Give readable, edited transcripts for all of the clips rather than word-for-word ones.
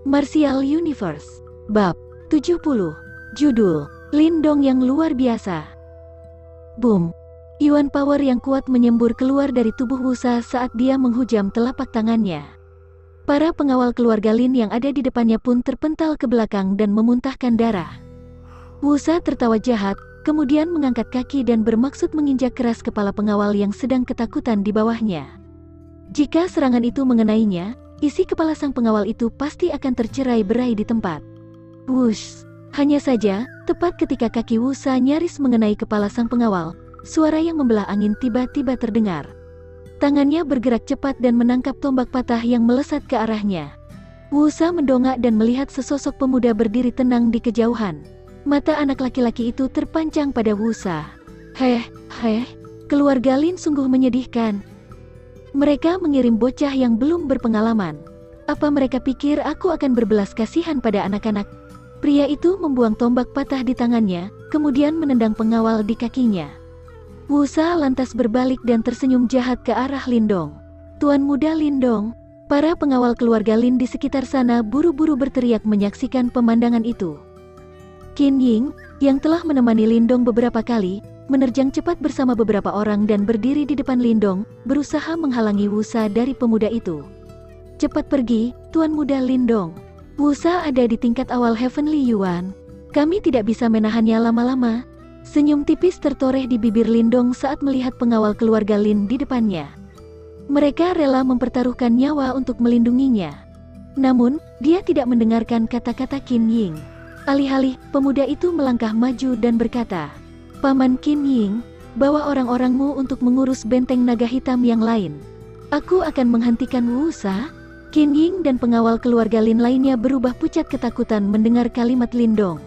Martial Universe. Bab 70. Judul, Lindong yang luar biasa. Boom. Yuan power yang kuat menyembur keluar dari tubuh Wusa saat dia menghujam telapak tangannya. Para pengawal keluarga Lin yang ada di depannya pun terpental ke belakang dan memuntahkan darah. Wusa tertawa jahat, kemudian mengangkat kaki dan bermaksud menginjak keras kepala pengawal yang sedang ketakutan di bawahnya. Jika serangan itu mengenainya, isi kepala sang pengawal itu pasti akan tercerai-berai di tempat. Wush! Hanya saja, tepat ketika kaki Wusa nyaris mengenai kepala sang pengawal, suara yang membelah angin tiba-tiba terdengar. Tangannya bergerak cepat dan menangkap tombak patah yang melesat ke arahnya. Wusa mendongak dan melihat sesosok pemuda berdiri tenang di kejauhan. Mata anak laki-laki itu terpancang pada Wusa. Keluarga Lin sungguh menyedihkan. Mereka mengirim bocah yang belum berpengalaman. Apa mereka pikir aku akan berbelas kasihan pada anak-anak? Pria itu membuang tombak patah di tangannya, kemudian menendang pengawal di kakinya. Wusa lantas berbalik dan tersenyum jahat ke arah Lindong. Tuan muda Lindong. Para pengawal keluarga Lin di sekitar sana buru-buru berteriak menyaksikan pemandangan itu. Qin Ying, yang telah menemani Lindong beberapa kali, menerjang cepat bersama beberapa orang dan berdiri di depan Lindong, berusaha menghalangi Wusa dari pemuda itu. Cepat pergi, Tuan muda Lindong. Wusa ada di tingkat awal Heavenly Yuan. Kami tidak bisa menahannya lama-lama. Senyum tipis tertoreh di bibir Lindong saat melihat pengawal keluarga Lin di depannya. Mereka rela mempertaruhkan nyawa untuk melindunginya. Namun, dia tidak mendengarkan kata-kata Qin Ying. Alih-alih, pemuda itu melangkah maju dan berkata, Paman Qin Ying, bawa orang-orangmu untuk mengurus benteng naga hitam yang lain. Aku akan menghentikan Wusa. Qin Ying dan pengawal keluarga Lin lainnya berubah pucat ketakutan mendengar kalimat Lindong.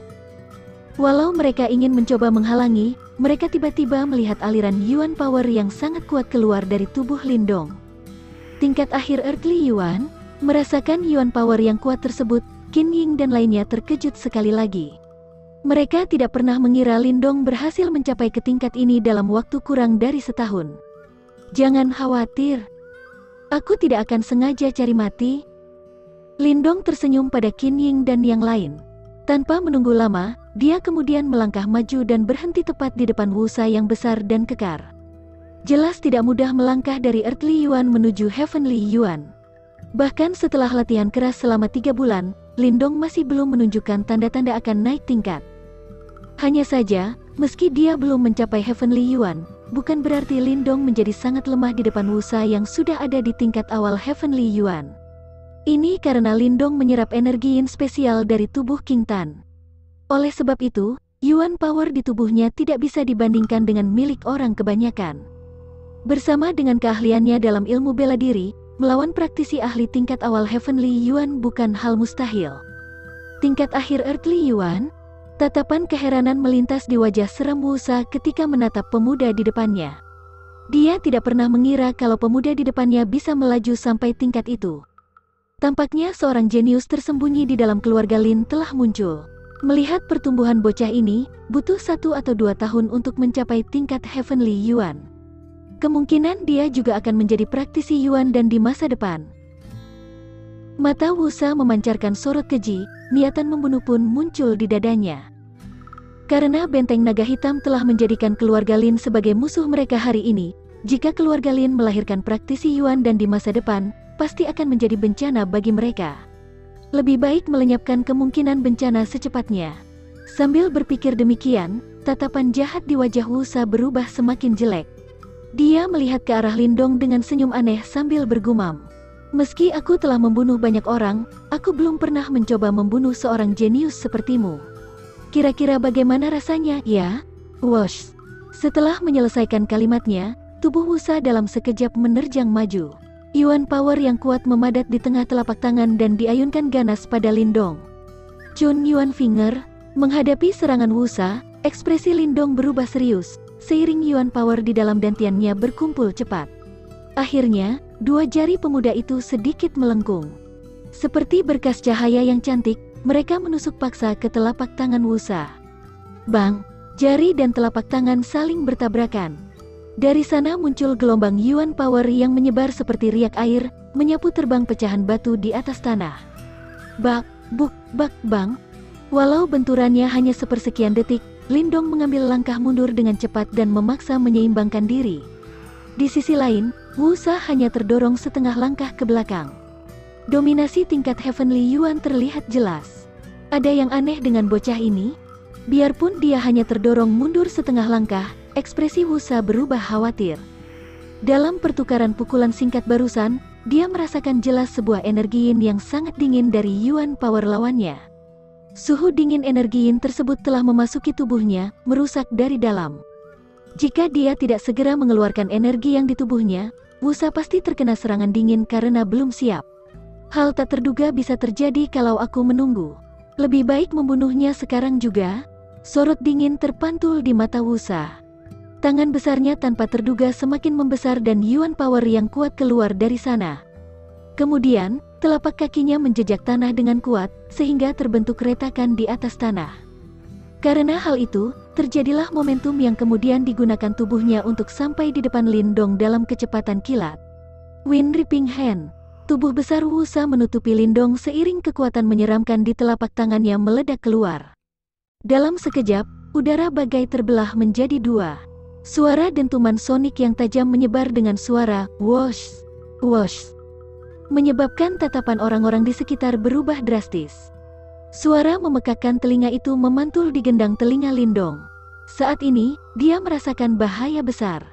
Walau mereka ingin mencoba menghalangi, mereka tiba-tiba melihat aliran Yuan power yang sangat kuat keluar dari tubuh Lindong. Tingkat akhir Earthly Yuan, merasakan Yuan power yang kuat tersebut, Qin Ying dan lainnya terkejut sekali lagi. Mereka tidak pernah mengira Lindong berhasil mencapai ke tingkat ini dalam waktu kurang dari setahun. Jangan khawatir. Aku tidak akan sengaja cari mati. Lindong tersenyum pada Qin Ying dan yang lain. Tanpa menunggu lama, dia kemudian melangkah maju dan berhenti tepat di depan Wusa yang besar dan kekar. Jelas tidak mudah melangkah dari Earthly Yuan menuju Heavenly Yuan. Bahkan setelah latihan keras selama 3 bulan, Lindong masih belum menunjukkan tanda-tanda akan naik tingkat. Hanya saja, meski dia belum mencapai Heavenly Yuan, bukan berarti Lindong menjadi sangat lemah di depan Wusa yang sudah ada di tingkat awal Heavenly Yuan. Ini karena Lindong menyerap energi yin spesial dari tubuh King Tan. Oleh sebab itu, Yuan power di tubuhnya tidak bisa dibandingkan dengan milik orang kebanyakan. Bersama dengan keahliannya dalam ilmu bela diri, melawan praktisi ahli tingkat awal Heavenly Yuan bukan hal mustahil. Tingkat akhir Earthly Yuan. Tatapan keheranan melintas di wajah seram Wusa ketika menatap pemuda di depannya. Dia tidak pernah mengira kalau pemuda di depannya bisa melaju sampai tingkat itu. Tampaknya seorang jenius tersembunyi di dalam keluarga Lin telah muncul. Melihat pertumbuhan bocah ini, butuh 1 atau 2 tahun untuk mencapai tingkat Heavenly Yuan. Kemungkinan dia juga akan menjadi praktisi Yuan dan di masa depan. Mata Wusa memancarkan sorot keji, niatan membunuh pun muncul di dadanya. Karena benteng naga hitam telah menjadikan keluarga Lin sebagai musuh mereka hari ini, jika keluarga Lin melahirkan praktisi Yuan dan di masa depan, pasti akan menjadi bencana bagi mereka. Lebih baik melenyapkan kemungkinan bencana secepatnya. Sambil berpikir demikian, tatapan jahat di wajah Wusa berubah semakin jelek. Dia melihat ke arah Lindong dengan senyum aneh sambil bergumam. Meski aku telah membunuh banyak orang, aku belum pernah mencoba membunuh seorang jenius sepertimu. Kira-kira bagaimana rasanya, ya? Wosh! Setelah menyelesaikan kalimatnya, tubuh Wusa dalam sekejap menerjang maju. Yuan power yang kuat memadat di tengah telapak tangan dan diayunkan ganas pada Lindong. Chun Yuan Finger, menghadapi serangan Wusa, ekspresi Lindong berubah serius, seiring Yuan power di dalam dantiannya berkumpul cepat. Akhirnya, 2 jari pemuda itu sedikit melengkung. Seperti berkas cahaya yang cantik, mereka menusuk paksa ke telapak tangan Wusa. Bang! Jari dan telapak tangan saling bertabrakan. Dari sana muncul gelombang Yuan power yang menyebar seperti riak air, menyapu terbang pecahan batu di atas tanah. Bak, buk, bak, bang. Walau benturannya hanya sepersekian detik, Lindong mengambil langkah mundur dengan cepat dan memaksa menyeimbangkan diri. Di sisi lain, Wusa hanya terdorong setengah langkah ke belakang. Dominasi tingkat Heavenly Yuan terlihat jelas. Ada yang aneh dengan bocah ini? Biarpun dia hanya terdorong mundur setengah langkah, ekspresi Wusa berubah khawatir. Dalam pertukaran pukulan singkat barusan, dia merasakan jelas sebuah energi yin yang sangat dingin dari Yuan Power lawannya. Suhu dingin energi yin tersebut telah memasuki tubuhnya, merusak dari dalam. Jika dia tidak segera mengeluarkan energi yang di tubuhnya, Wusa pasti terkena serangan dingin karena belum siap. Hal tak terduga bisa terjadi kalau aku menunggu. Lebih baik membunuhnya sekarang juga. Sorot dingin terpantul di mata Wusa. Tangan besarnya tanpa terduga semakin membesar dan Yuan Power yang kuat keluar dari sana. Kemudian, telapak kakinya menjejak tanah dengan kuat, sehingga terbentuk retakan di atas tanah. Karena hal itu, terjadilah momentum yang kemudian digunakan tubuhnya untuk sampai di depan Lindong dalam kecepatan kilat. Wind Ripping Hand. Tubuh besar Wusa menutupi Lindong seiring kekuatan menyeramkan di telapak tangannya meledak keluar. Dalam sekejap, udara bagai terbelah menjadi dua. Suara dentuman sonik yang tajam menyebar dengan suara whoosh, whoosh, menyebabkan tatapan orang-orang di sekitar berubah drastis. Suara memekakkan telinga itu memantul di gendang telinga Lindong. Saat ini, dia merasakan bahaya besar.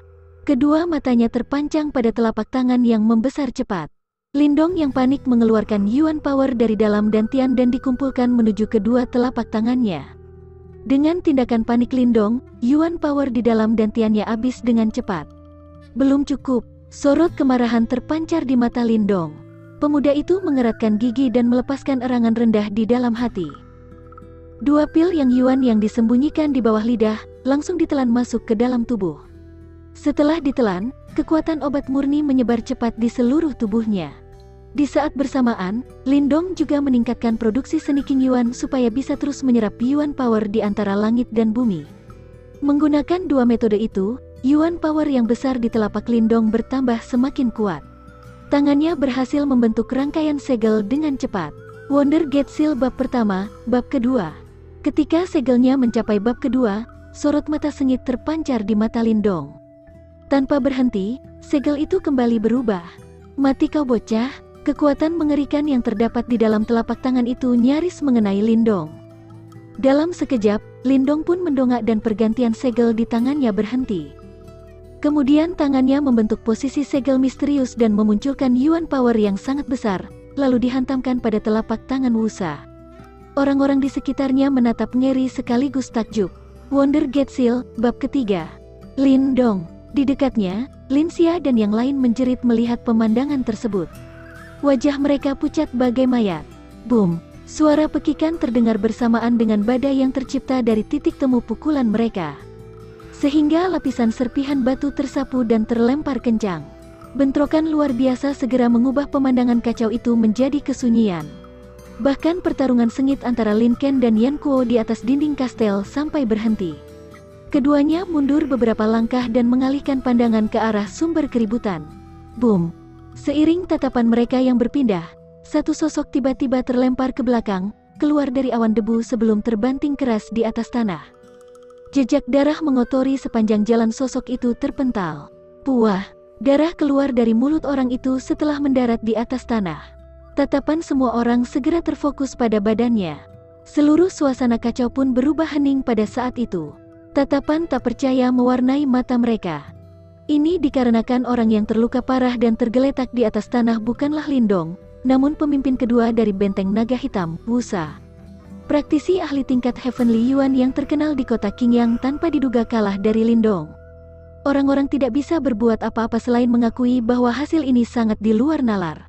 Kedua matanya terpancang pada telapak tangan yang membesar cepat. Lindong yang panik mengeluarkan Yuan Power dari dalam dantian dan dikumpulkan menuju kedua telapak tangannya. Dengan tindakan panik Lindong, Yuan Power di dalam dantiannya habis dengan cepat. Belum cukup, sorot kemarahan terpancar di mata Lindong. Pemuda itu mengeratkan gigi dan melepaskan erangan rendah di dalam hati. Dua pil yang Yuan yang disembunyikan di bawah lidah, langsung ditelan masuk ke dalam tubuh. Setelah ditelan, kekuatan obat murni menyebar cepat di seluruh tubuhnya. Di saat bersamaan, Lindong juga meningkatkan produksi seni King Yuan supaya bisa terus menyerap Yuan Power di antara langit dan bumi. Menggunakan dua metode itu, Yuan Power yang besar di telapak Lindong bertambah semakin kuat. Tangannya berhasil membentuk rangkaian segel dengan cepat. Wonder Gate Seal bab pertama, bab kedua. Ketika segelnya mencapai bab kedua, sorot mata sengit terpancar di mata Lindong. Tanpa berhenti, segel itu kembali berubah. Mati kau bocah. Kekuatan mengerikan yang terdapat di dalam telapak tangan itu nyaris mengenai Lindong. Dalam sekejap, Lindong pun mendongak dan pergantian segel di tangannya berhenti. Kemudian tangannya membentuk posisi segel misterius dan memunculkan Yuan Power yang sangat besar, lalu dihantamkan pada telapak tangan Wusa. Orang-orang di sekitarnya menatap ngeri sekaligus takjub. Wonder Gate Seal, bab ketiga. Lindong. Di dekatnya, Linxia dan yang lain menjerit melihat pemandangan tersebut. Wajah mereka pucat bagai mayat. Boom! Suara pekikan terdengar bersamaan dengan badai yang tercipta dari titik temu pukulan mereka. Sehingga lapisan serpihan batu tersapu dan terlempar kencang. Bentrokan luar biasa segera mengubah pemandangan kacau itu menjadi kesunyian. Bahkan pertarungan sengit antara Lin Ken dan Yan Kuo di atas dinding kastel sampai berhenti. Keduanya mundur beberapa langkah dan mengalihkan pandangan ke arah sumber keributan. Boom! Seiring tatapan mereka yang berpindah, satu sosok tiba-tiba terlempar ke belakang, keluar dari awan debu sebelum terbanting keras di atas tanah. Jejak darah mengotori sepanjang jalan sosok itu terpental. Puah! Darah keluar dari mulut orang itu setelah mendarat di atas tanah. Tatapan semua orang segera terfokus pada badannya. Seluruh suasana kacau pun berubah hening pada saat itu. Tatapan tak percaya mewarnai mata mereka. Ini dikarenakan orang yang terluka parah dan tergeletak di atas tanah bukanlah Lindong, namun pemimpin kedua dari benteng naga hitam, Wusa. Praktisi ahli tingkat Heavenly Yuan yang terkenal di kota Qingyang tanpa diduga kalah dari Lindong. Orang-orang tidak bisa berbuat apa-apa selain mengakui bahwa hasil ini sangat di luar nalar.